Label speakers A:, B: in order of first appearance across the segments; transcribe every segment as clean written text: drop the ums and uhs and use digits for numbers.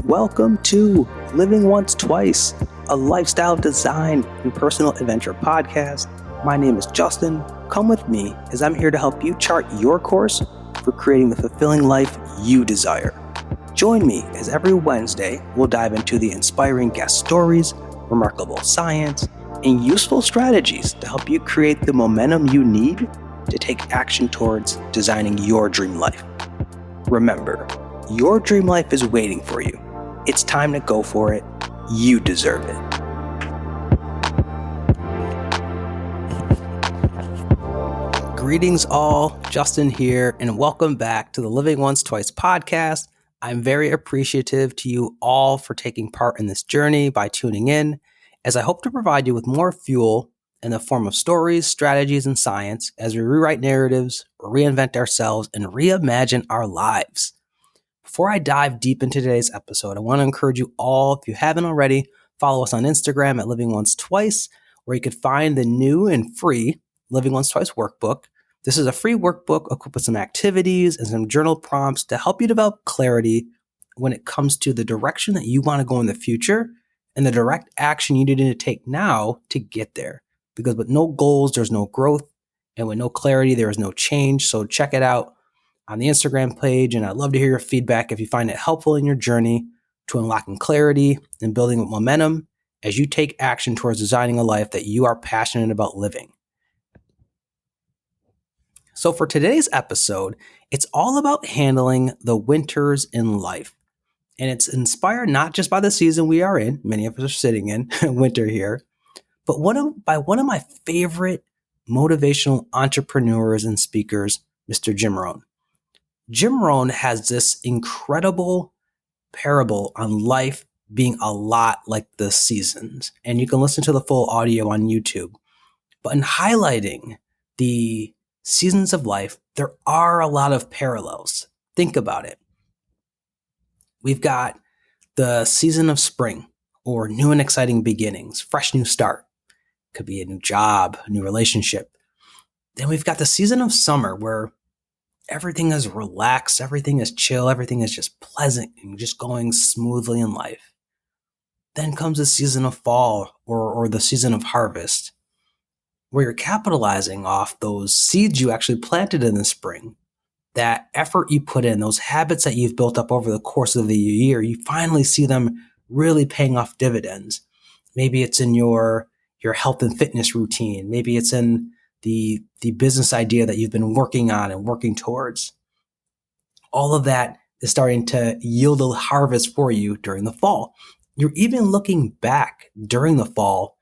A: Welcome to Living Once Twice, a lifestyle design and personal adventure podcast. My name is Justin. Come with me as I'm here to help you chart your course for creating the fulfilling life you desire. Join me as every Wednesday we'll dive into the inspiring guest stories, remarkable science, and useful strategies to help you create the momentum you need to take action towards designing your dream life. Remember, your dream life is waiting for you. It's time to go for it. You deserve it. Greetings all, Justin here, and welcome back to the Living Once Twice podcast. I'm very appreciative to you all for taking part in this journey by tuning in, as I hope to provide you with more fuel in the form of stories, strategies, and science as we rewrite narratives, reinvent ourselves, and reimagine our lives. Before I dive deep into today's episode, I want to encourage you all, if you haven't already, follow us on Instagram at Living Once Twice, where you could find the new and free Living Once Twice workbook. This is a free workbook equipped with some activities and some journal prompts to help you develop clarity when it comes to the direction that you want to go in the future and the direct action you need to take now to get there. Because with no goals, there's no growth, and with no clarity, there is no change. So check it out on the Instagram page, and I'd love to hear your feedback if you find it helpful in your journey to unlocking clarity and building momentum as you take action towards designing a life that you are passionate about living. So for today's episode, it's all about handling the winters in life. And it's inspired not just by the season we are in, many of us are sitting in winter here, but by one of my favorite motivational entrepreneurs and speakers, Mr. Jim Rohn. Jim Rohn has this incredible parable on life being a lot like the seasons. And you can listen to the full audio on YouTube. But in highlighting the seasons of life, there are a lot of parallels. Think about it. We've got the season of spring, or new and exciting beginnings, fresh new start. Could be a new job, a new relationship. Then we've got the season of summer, where everything is relaxed, everything is chill, everything is just pleasant and just going smoothly in life. Then comes the season of fall, or the season of harvest, where you're capitalizing off those seeds you actually planted in the spring. That effort you put in, those habits that you've built up over the course of the year, you finally see them really paying off dividends. Maybe it's in your health and fitness routine. Maybe it's in the business idea that you've been working on and working towards. All of that is starting to yield a harvest for you during the fall. You're even looking back during the fall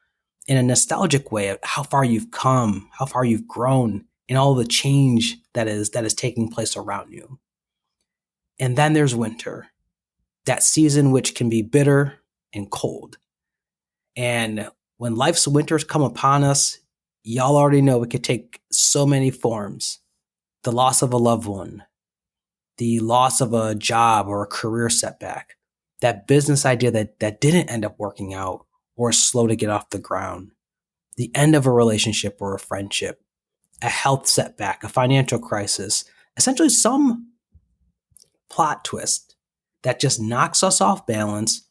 A: in a nostalgic way at how far you've come, how far you've grown, and all the change that is taking place around you. And then there's winter, that season which can be bitter and cold. And when life's winters come upon us, y'all already know it could take so many forms. The loss of a loved one, the loss of a job or a career setback, that business idea that didn't end up working out or is slow to get off the ground, the end of a relationship or a friendship, a health setback, a financial crisis, essentially some plot twist that just knocks us off balance,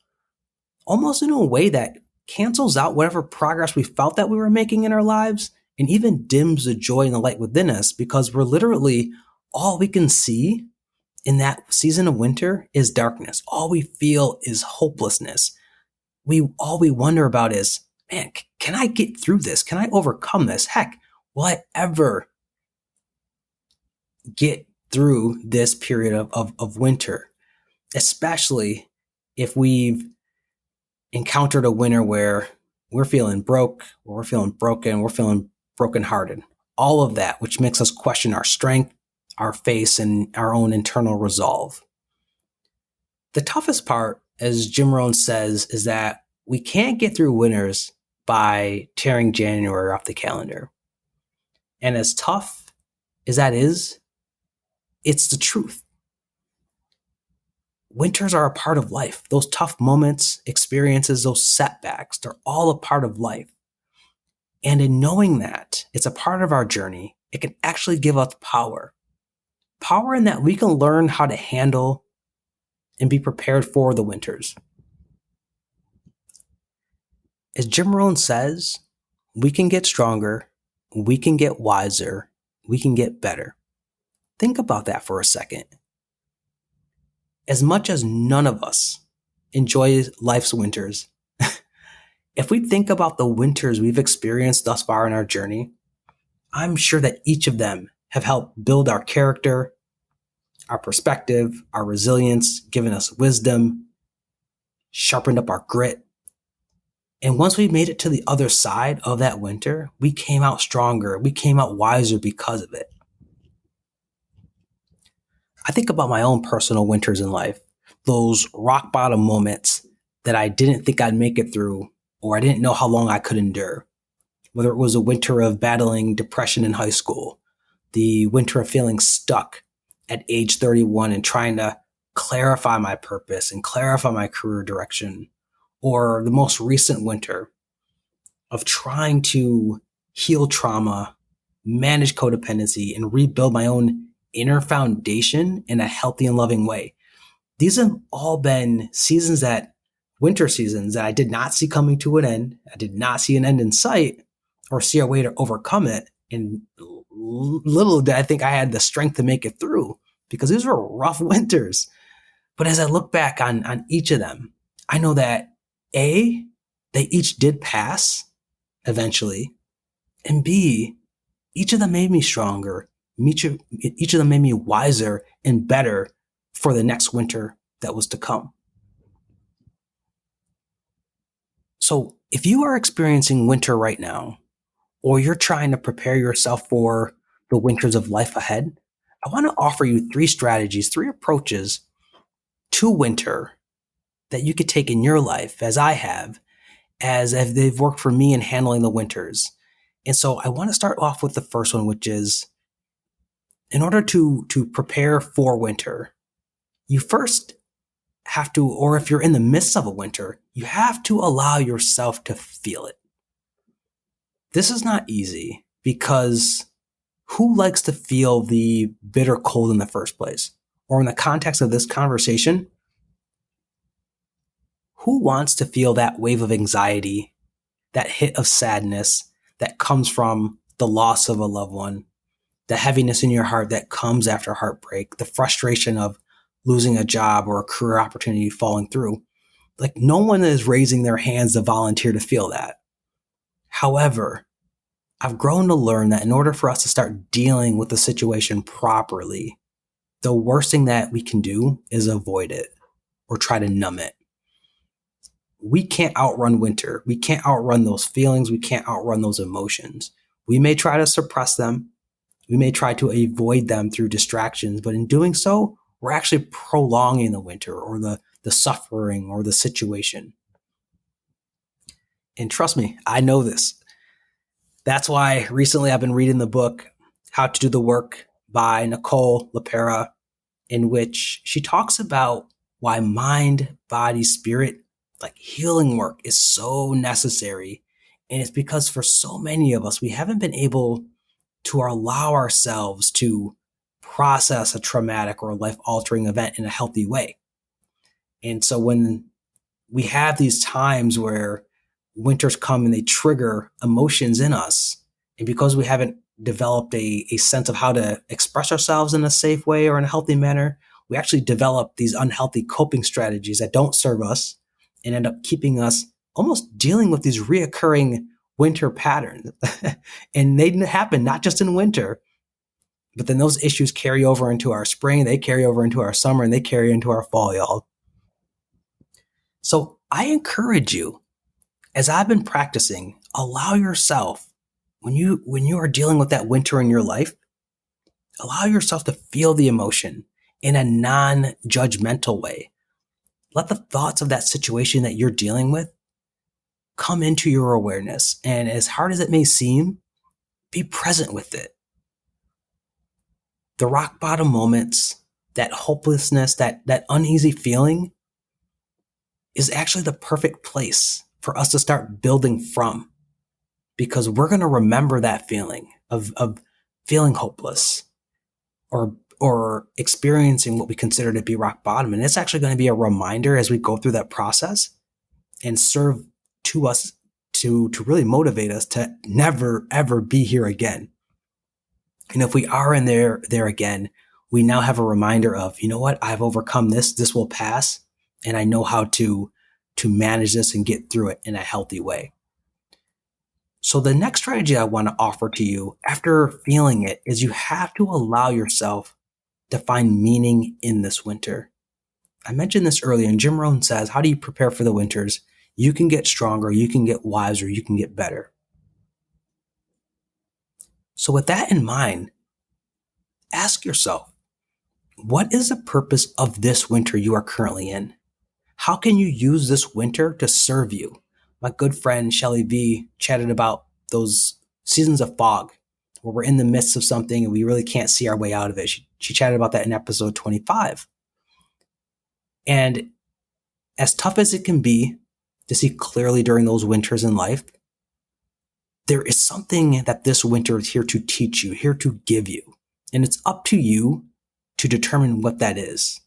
A: almost in a way that cancels out whatever progress we felt that we were making in our lives and even dims the joy and the light within us, because we're literally, all we can see in that season of winter is darkness. All we feel is hopelessness. All we wonder about is, man, can I get through this? Can I overcome this? Heck, will I ever get through this period of winter? Especially if we've encountered a winter where we're feeling broke, or we're feeling broken, we're feeling brokenhearted. All of that, which makes us question our strength, our faith, and our own internal resolve. The toughest part, as Jim Rohn says, is that we can't get through winters by tearing January off the calendar. And as tough as that is, it's the truth. Winters are a part of life. Those tough moments, experiences, those setbacks, they're all a part of life. And in knowing that it's a part of our journey, it can actually give us power. Power in that we can learn how to handle and be prepared for the winters. As Jim Rohn says, we can get stronger, we can get wiser, we can get better. Think about that for a second. As much as none of us enjoy life's winters, if we think about the winters we've experienced thus far in our journey, I'm sure that each of them have helped build our character, our perspective, our resilience, given us wisdom, sharpened up our grit. And once we made it to the other side of that winter, we came out stronger. We came out wiser because of it. I think about my own personal winters in life, those rock bottom moments that I didn't think I'd make it through, or I didn't know how long I could endure. Whether it was a winter of battling depression in high school, the winter of feeling stuck at age 31 and trying to clarify my purpose and clarify my career direction, or the most recent winter of trying to heal trauma, manage codependency, and rebuild my own inner foundation in a healthy and loving way. These have all been winter seasons that I did not see coming to an end. I did not see an end in sight or see a way to overcome it. And little did I think I had the strength to make it through, because these were rough winters. But as I look back on each of them, I know that A, they each did pass eventually, and B, each of them made me stronger. Each of them made me wiser and better for the next winter that was to come. So if you are experiencing winter right now, or you're trying to prepare yourself for the winters of life ahead, I want to offer you 3 strategies, 3 approaches to winter that you could take in your life, as I have, as they've worked for me in handling the winters. And so I want to start off with the first one, which is, in order to prepare for winter, you first have to, or if you're in the midst of a winter, you have to allow yourself to feel it. This is not easy, because who likes to feel the bitter cold in the first place? Or in the context of this conversation, who wants to feel that wave of anxiety, that hit of sadness that comes from the loss of a loved one, the heaviness in your heart that comes after heartbreak, the frustration of losing a job or a career opportunity falling through? Like, no one is raising their hands to volunteer to feel that. However, I've grown to learn that in order for us to start dealing with the situation properly, the worst thing that we can do is avoid it or try to numb it. We can't outrun winter. We can't outrun those feelings. We can't outrun those emotions. We may try to suppress them. We may try to avoid them through distractions, but in doing so, we're actually prolonging the winter or the suffering or the situation. And trust me, I know this. That's why recently I've been reading the book, How to Do the Work by Nicole LaPera, in which she talks about why mind, body, spirit, like healing work, is so necessary. And it's because for so many of us, we haven't been able to allow ourselves to process a traumatic or life-altering event in a healthy way. And so when we have these times where winters come and they trigger emotions in us, and because we haven't developed a sense of how to express ourselves in a safe way or in a healthy manner, we actually develop these unhealthy coping strategies that don't serve us and end up keeping us almost dealing with these reoccurring winter patterns. And they happen not just in winter, but then those issues carry over into our spring, they carry over into our summer, and they carry into our fall, y'all. So I encourage you, as I've been practicing, allow yourself, when you are dealing with that winter in your life, allow yourself to feel the emotion in a non-judgmental way. Let the thoughts of that situation that you're dealing with come into your awareness. And as hard as it may seem, be present with it. The rock bottom moments, that hopelessness, that uneasy feeling is actually the perfect place for us to start building from, because we're going to remember that feeling of feeling hopeless or or experiencing what we consider to be rock bottom. And it's actually going to be a reminder as we go through that process and serve to us to really motivate us to never, ever be here again. And if we are in there again, we now have a reminder of, you know what, I've overcome this. This will pass. And I know how to manage this and get through it in a healthy way. So the next strategy I want to offer to you after feeling it is you have to allow yourself to find meaning in this winter. I mentioned this earlier, and Jim Rohn says, how do you prepare for the winters? You can get stronger, you can get wiser, you can get better. So with that in mind, ask yourself, what is the purpose of this winter you are currently in? How can you use this winter to serve you? My good friend Shelly V chatted about those seasons of fog where we're in the midst of something and we really can't see our way out of it. She chatted about that in episode 25. And as tough as it can be to see clearly during those winters in life, there is something that this winter is here to teach you, here to give you. And it's up to you to determine what that is.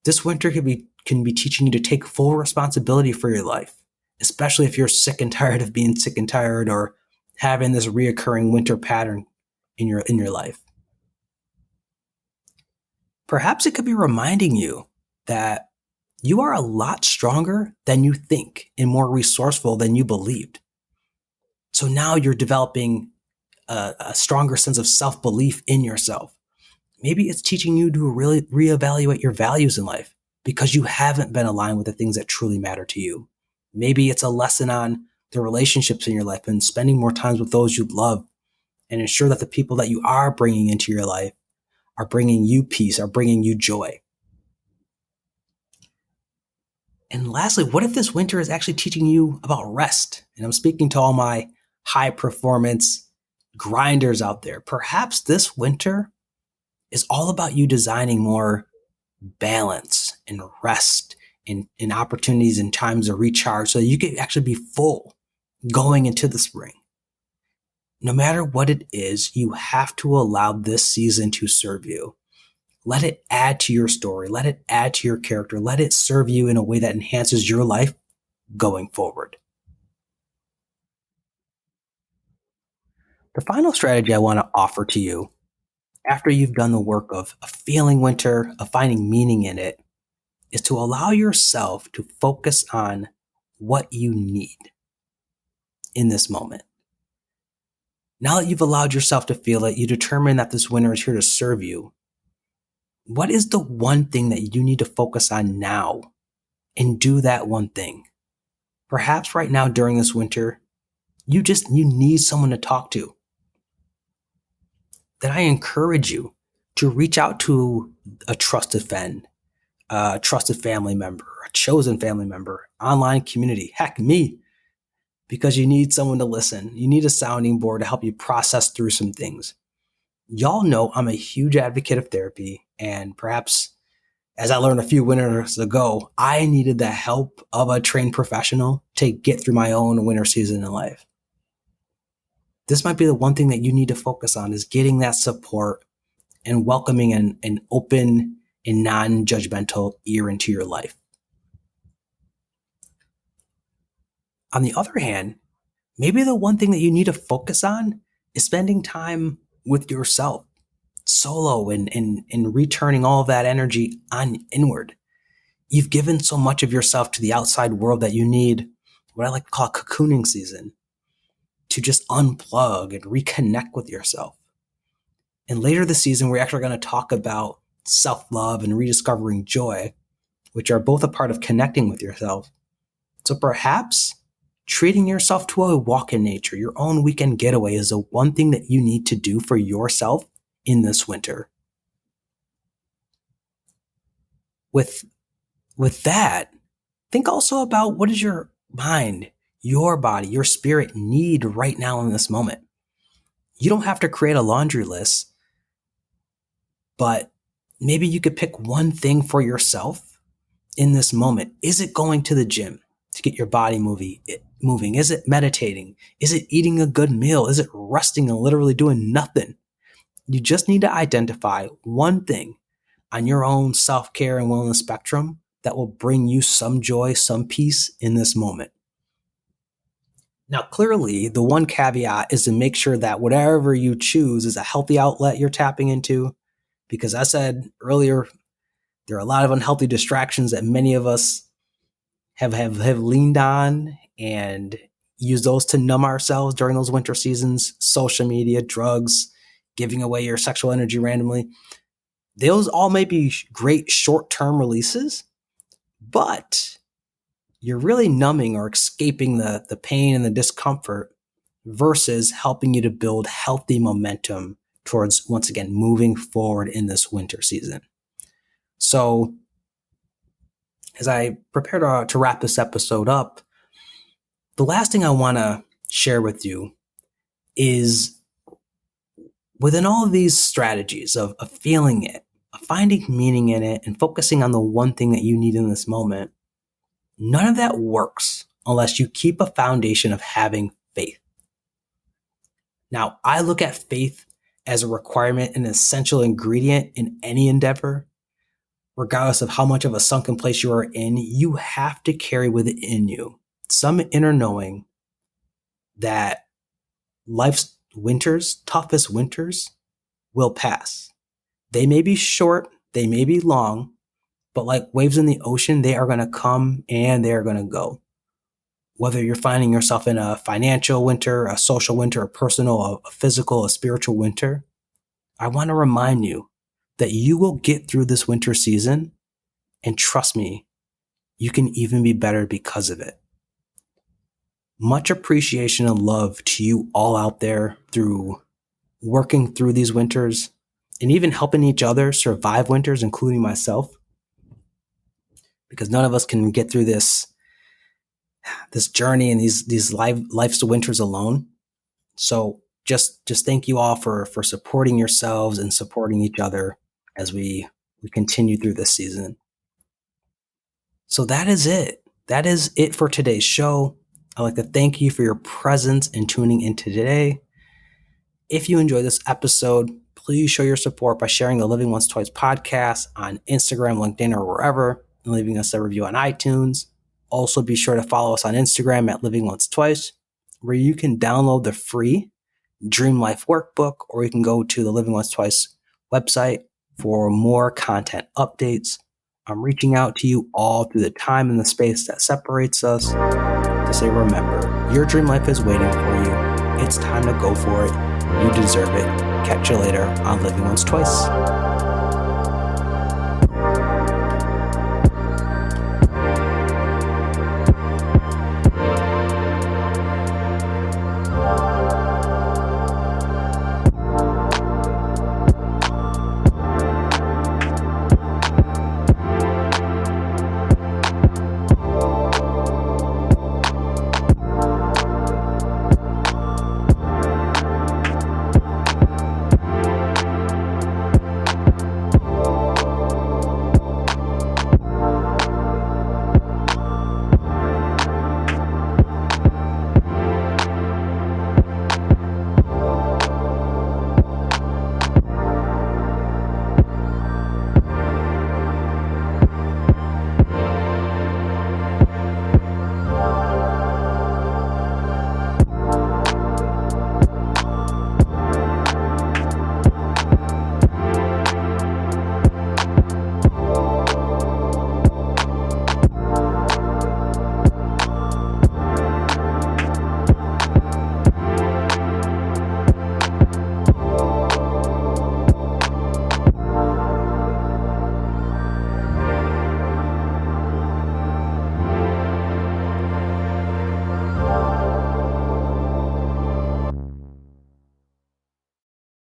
A: This winter can be teaching you to take full responsibility for your life, especially if you're sick and tired of being sick and tired or having this reoccurring winter pattern in your life. Perhaps it could be reminding you that you are a lot stronger than you think and more resourceful than you believed. So now you're developing a stronger sense of self-belief in yourself. Maybe it's teaching you to really reevaluate your values in life because you haven't been aligned with the things that truly matter to you. Maybe it's a lesson on the relationships in your life and spending more time with those you love and ensure that the people that you are bringing into your life are bringing you peace, are bringing you joy. And lastly, what if this winter is actually teaching you about rest? And I'm speaking to all my high performance grinders out there. Perhaps this winter is all about you designing more balance and rest and opportunities and times to recharge so that you can actually be full going into the spring. No matter what it is, you have to allow this season to serve you. Let it add to your story. Let it add to your character. Let it serve you in a way that enhances your life going forward. The final strategy I want to offer to you after you've done the work of feeling winter, of finding meaning in it, is to allow yourself to focus on what you need in this moment. Now that you've allowed yourself to feel it, you determine that this winter is here to serve you. What is the one thing that you need to focus on now and do that one thing? Perhaps right now during this winter, you need someone to talk to. Then I encourage you to reach out to a trusted friend, a trusted family member, a chosen family member, online community, heck, me, because you need someone to listen. You need a sounding board to help you process through some things. Y'all know I'm a huge advocate of therapy, and perhaps as I learned a few winters ago, I needed the help of a trained professional to get through my own winter season in life. This might be the one thing that you need to focus on, is getting that support and welcoming an open and non-judgmental ear into your life. On the other hand, maybe the one thing that you need to focus on is spending time with yourself, solo, and returning all of that energy on inward. You've given so much of yourself to the outside world that you need what I like to call a cocooning season to just unplug and reconnect with yourself. And later this season, we're actually going to talk about self-love and rediscovering joy, which are both a part of connecting with yourself. So perhaps treating yourself to a walk in nature, your own weekend getaway, is the one thing that you need to do for yourself in this winter. With that, think also about what does your mind, your body, your spirit need right now in this moment. You don't have to create a laundry list, but maybe you could pick one thing for yourself in this moment. Is it going to the gym to get your body moving? Is it meditating? Is it eating a good meal? Is it resting and literally doing nothing? You just need to identify one thing on your own self-care and wellness spectrum that will bring you some joy, some peace in this moment. Now, clearly, the one caveat is to make sure that whatever you choose is a healthy outlet you're tapping into, because as I said earlier, there are a lot of unhealthy distractions that many of us have leaned on and use those to numb ourselves during those winter seasons. Social media, drugs, giving away your sexual energy randomly. Those all may be great short-term releases, but you're really numbing or escaping the pain and the discomfort versus helping you to build healthy momentum towards, once again, moving forward in this winter season. So as I prepare to wrap this episode up, the last thing I want to share with you is within all of these strategies of feeling it, of finding meaning in it, and focusing on the one thing that you need in this moment, none of that works unless you keep a foundation of having faith. Now, I look at faith as a requirement, an essential ingredient in any endeavor. Regardless of how much of a sunken place you are in, you have to carry within you some inner knowing that life's winters, toughest winters, will pass. They may be short, they may be long, but like waves in the ocean, they are going to come and they are going to go. Whether you're finding yourself in a financial winter, a social winter, a personal, a physical, a spiritual winter, I want to remind you that you will get through this winter season, and trust me, you can even be better because of it. Much appreciation and love to you all out there through working through these winters and even helping each other survive winters, including myself, because none of us can get through this journey and these life's winters alone. So just thank you all for supporting yourselves and supporting each other as we continue through this season. So that is it. That is it for today's show. I'd like to thank you for your presence and tuning in today. If you enjoyed this episode, please show your support by sharing the Living Once Twice podcast on Instagram, LinkedIn, or wherever, and leaving us a review on iTunes. Also, be sure to follow us on Instagram at Living Once Twice, where you can download the free Dream Life Workbook, or you can go to the Living Once Twice website for more content updates. I'm reaching out to you all through the time and the space that separates us to say, remember, your dream life is waiting for you. It's time to go for it. You deserve it. Catch you later on Living Once Twice.